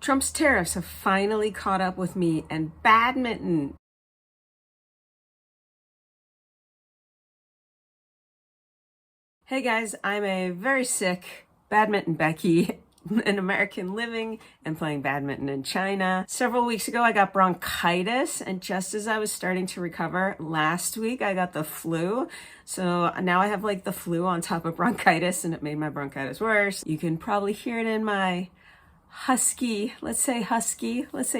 Trump's tariffs have finally caught up with me and badminton. Hey guys, I'm a very sick badminton Becky, an American living and playing badminton in China. Several weeks ago, I got bronchitis, and just as I was starting to recover last week, I got the flu. So now I have like the flu on top of bronchitis, and it made my bronchitis worse. You can probably hear it in my husky, let's say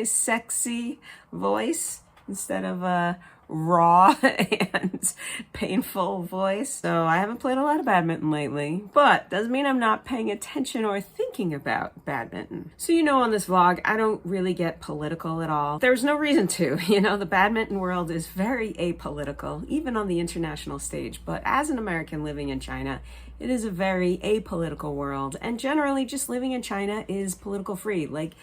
sexy voice instead of a raw and painful voice. So I haven't played a lot of badminton lately, but doesn't mean I'm not paying attention or thinking about badminton. So on this vlog, I don't really get political at all. There's no reason to. The badminton world is very apolitical, even on the international stage. But as an American living in China, it is a very apolitical world. And generally, just living in China is political free. Like,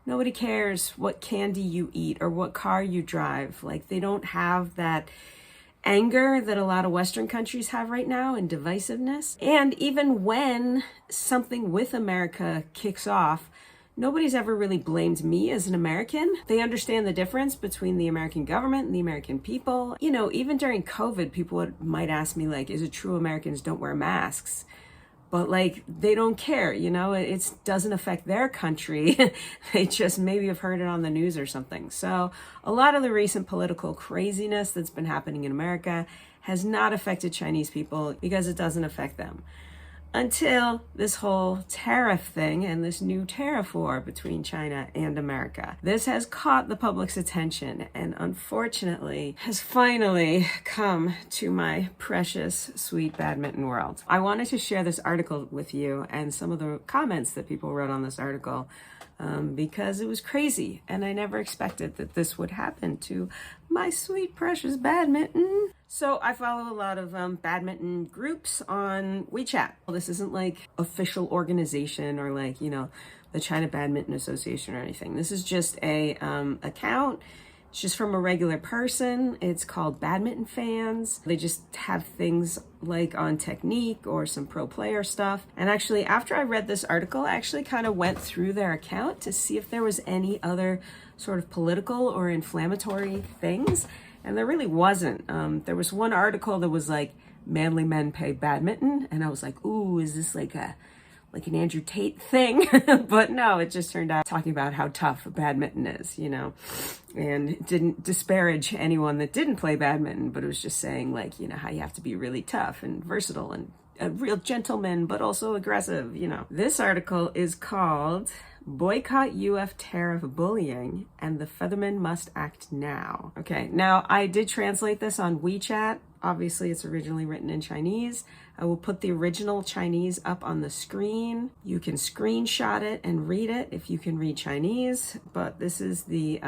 nobody cares what candy you eat or what car you drive. Like, they don't have that anger that a lot of Western countries have right now and divisiveness. And even when something with America kicks off, nobody's ever really blamed me as an American. They understand the difference between the American government and the American people. Even during COVID, people might ask me, like, is it true Americans don't wear masks? But they don't care, it doesn't affect their country. They just maybe have heard it on the news or something. So a lot of the recent political craziness that's been happening in America has not affected Chinese people because it doesn't affect them. Until this whole tariff thing and this new tariff war between China and America. This has caught the public's attention and unfortunately has finally come to my precious, sweet badminton world. I wanted to share this article with you and some of the comments that people wrote on this article because it was crazy and I never expected that this would happen to my sweet, precious badminton. So I follow a lot of badminton groups on WeChat. Well, this isn't like official organization or the China Badminton Association or anything. This is just a account. It's just from a regular person. It's called Badminton Fans. They just have things like on technique or some pro player stuff. And actually, after I read this article, I actually kind of went through their account to see if there was any other sort of political or inflammatory things. And there really wasn't. There was one article that was like, manly men play badminton. And I was like, ooh, is this like an Andrew Tate thing? But no, it just turned out talking about how tough badminton is, and it didn't disparage anyone that didn't play badminton, but it was just saying how you have to be really tough and versatile and a real gentleman, but also aggressive, This article is called Boycott UF Tariff Bullying and the Feathermen Must Act Now. Okay, now I did translate this on WeChat. Obviously, it's originally written in Chinese. I will put the original Chinese up on the screen. You can screenshot it and read it if you can read Chinese, but this is the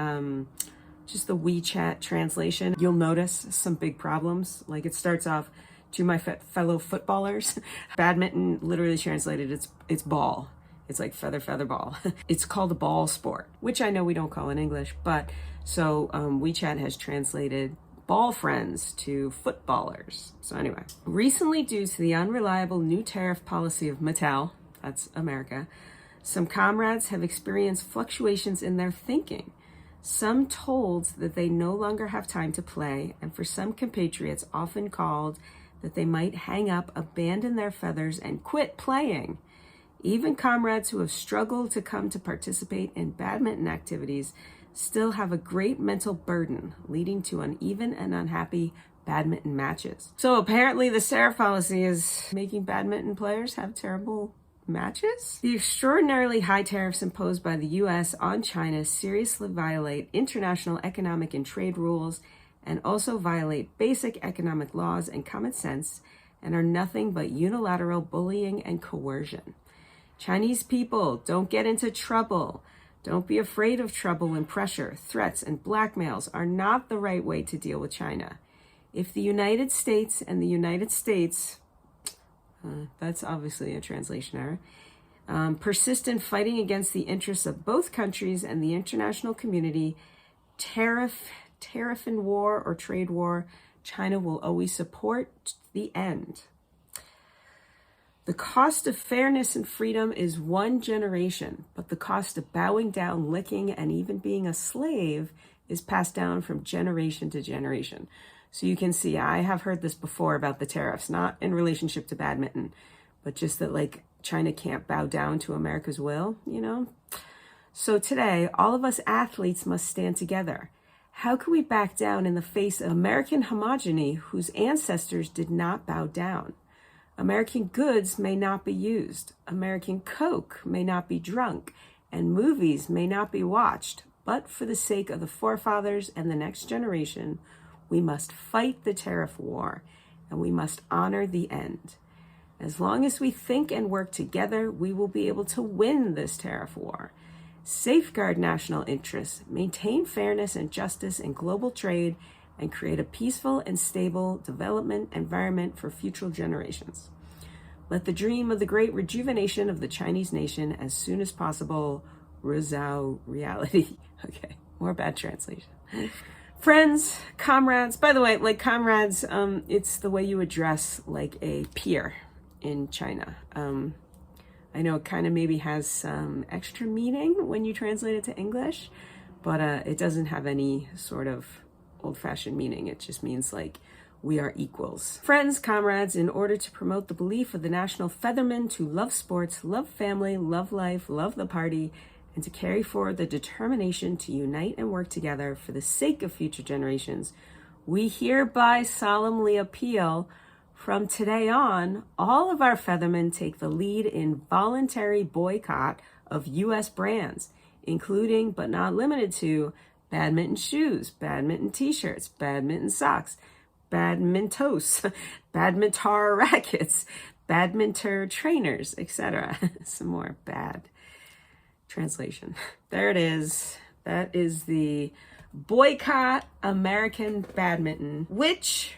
just the WeChat translation. You'll notice some big problems. Like, it starts off, to my fellow footballers. Badminton, literally translated, it's ball. It's like feather ball. It's called a ball sport, which I know we don't call in English, but so WeChat has translated ball friends to footballers. So anyway, recently, due to the unreliable new tariff policy of Mattel, that's America, some comrades have experienced fluctuations in their thinking. Some told that they no longer have time to play, and for some compatriots often called that they might hang up, abandon their feathers, and quit playing. Even comrades who have struggled to come to participate in badminton activities still have a great mental burden, leading to uneven and unhappy badminton matches. So apparently the tariff policy is making badminton players have terrible matches? The extraordinarily high tariffs imposed by the US on China seriously violate international economic and trade rules and also violate basic economic laws and common sense and are nothing but unilateral bullying and coercion. Chinese people, don't get into trouble. Don't be afraid of trouble and pressure. Threats and blackmails are not the right way to deal with China. If the United States and the United States, that's obviously a translation error, persist in fighting against the interests of both countries and the international community, tariff in war or trade war, China will always support the end. The cost of fairness and freedom is one generation, but the cost of bowing down, licking, and even being a slave is passed down from generation to generation. So you can see, I have heard this before about the tariffs, not in relationship to badminton, but just that like China can't bow down to America's will, you know? So today, all of us athletes must stand together. How can we back down in the face of American homogeny whose ancestors did not bow down? American goods may not be used. American Coke may not be drunk, and movies may not be watched. But for the sake of the forefathers and the next generation, we must fight the tariff war, and we must honor the end. As long as we think and work together, we will be able to win this tariff war. Safeguard national interests, maintain fairness and justice in global trade, and create a peaceful and stable development environment for future generations. Let the dream of the great rejuvenation of the Chinese nation as soon as possible resound reality. Okay, more bad translation. Friends, comrades, by the way, like comrades, it's the way you address like a peer in China. I know it kind of maybe has some extra meaning when you translate it to English, but it doesn't have any sort of old-fashioned meaning. It just means like we are equals. Friends, comrades, in order to promote the belief of the national feathermen to love sports, love family, love life, love the party, and to carry forward the determination to unite and work together for the sake of future generations, we hereby solemnly appeal from today on, all of our feathermen take the lead in voluntary boycott of U.S. brands, including but not limited to badminton shoes, badminton t-shirts, badminton socks, badmintos, badminton rackets, badminton trainers, etc. Some more bad translation. There it is. That is the boycott American badminton, which,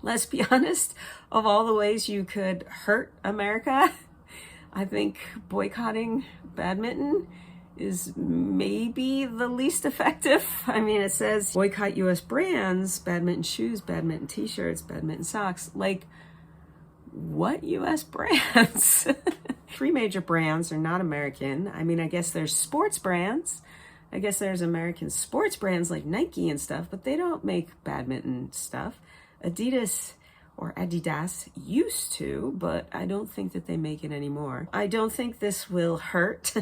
let's be honest, of all the ways you could hurt America, I think boycotting badminton is maybe the least effective. I mean, it says boycott U.S. brands, badminton shoes, badminton t-shirts, badminton socks. Like, what U.S. brands? 3 major brands are not American. I mean, I guess there's sports brands. I guess there's American sports brands like Nike and stuff, but they don't make badminton stuff. Adidas or Adidas used to, but I don't think that they make it anymore. I don't think this will hurt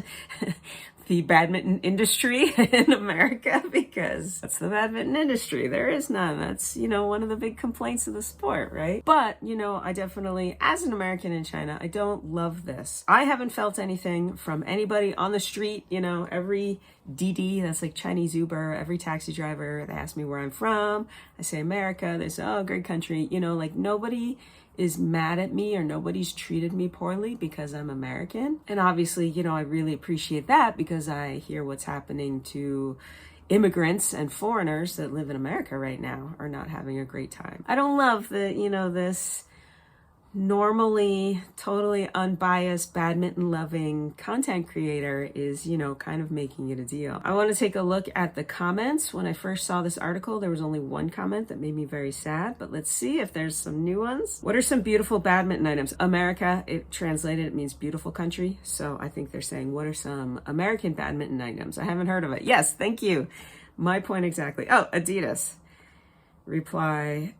the badminton industry in America, because that's the badminton industry. There is none. That's, you know, one of the big complaints of the sport, right? But, you know, I definitely, as an American in China, I don't love this. I haven't felt anything from anybody on the street. You know, every DD, that's like Chinese Uber, every taxi driver, they ask me where I'm from. I say America. They say, oh, great country. You know, like nobody is mad at me or nobody's treated me poorly because I'm American. And obviously, you know, I really appreciate that because I hear what's happening to immigrants and foreigners that live in America right now are not having a great time. I don't love that, you know, this normally totally unbiased badminton loving content creator is, you know, kind of making it a deal. I want to take a look at the comments. When I first saw this article, there was only one comment that made me very sad, but let's see if there's some new ones. What are some beautiful badminton items? America, it translated, it means beautiful country. So I think they're saying, what are some American badminton items? I haven't heard of it. Yes, thank you. My point exactly. Oh, Adidas. Reply,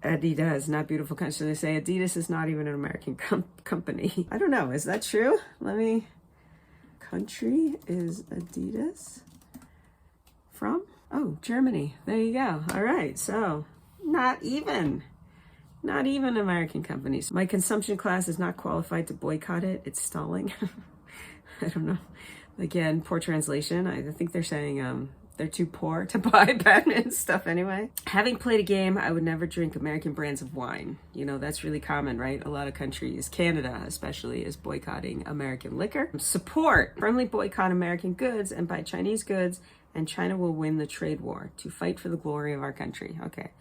Adidas, not beautiful country. So they say Adidas is not even an American company. I don't know. Is that true? Country is Adidas from? Oh, Germany. There you go. All right. So not even American companies. My consumption class is not qualified to boycott it. It's stalling. I don't know. Again, poor translation. I think they're saying, they're too poor to buy badminton stuff anyway. Having played a game, I would never drink American brands of wine. You know, that's really common, right? A lot of countries, Canada especially, is boycotting American liquor. Support, firmly boycott American goods and buy Chinese goods, and China will win the trade war to fight for the glory of our country. Okay.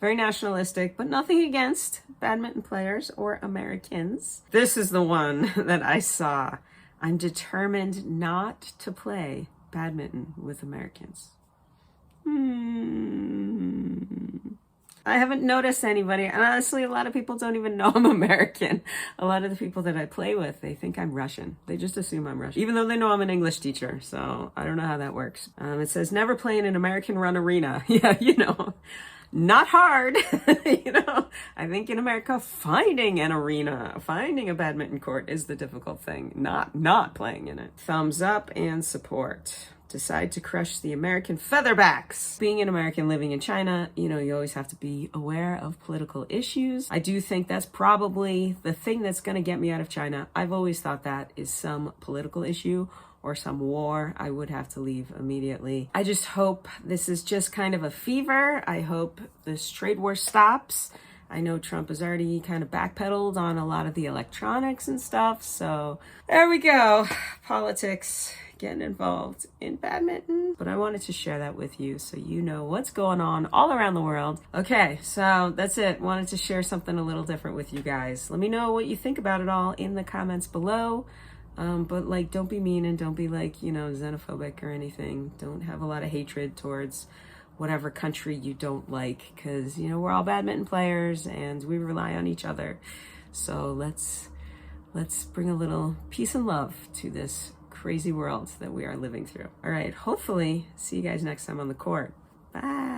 Very nationalistic, but nothing against badminton players or Americans. This is the one that I saw. I'm determined not to play badminton with Americans. I haven't noticed anybody, and honestly, a lot of people don't even know I'm American. A lot of the people that I play with, they think I'm Russian. They just assume I'm Russian, even though they know I'm an English teacher. So I don't know how that works. It says never play in an American run arena. Yeah, not hard. I think in America, finding an arena, finding a badminton court is the difficult thing, not playing in it. Thumbs up and support. Decide to crush the American featherbacks. Being an American living in China, you always have to be aware of political issues. I do think that's probably the thing that's going to get me out of China. I've always thought that is some political issue or some war. I would have to leave immediately. I just hope this is just kind of a fever. I hope this trade war stops. I know Trump has already kind of backpedaled on a lot of the electronics and stuff. So there we go. Politics getting involved in badminton. But I wanted to share that with you so you know what's going on all around the world. Okay, so that's it. Wanted to share something a little different with you guys. Let me know what you think about it all in the comments below. But don't be mean and don't be xenophobic or anything. Don't have a lot of hatred towards whatever country you don't like, because we're all badminton players and we rely on each other. So let's bring a little peace and love to this crazy world that we are living through. All right, hopefully see you guys next time on the court. Bye.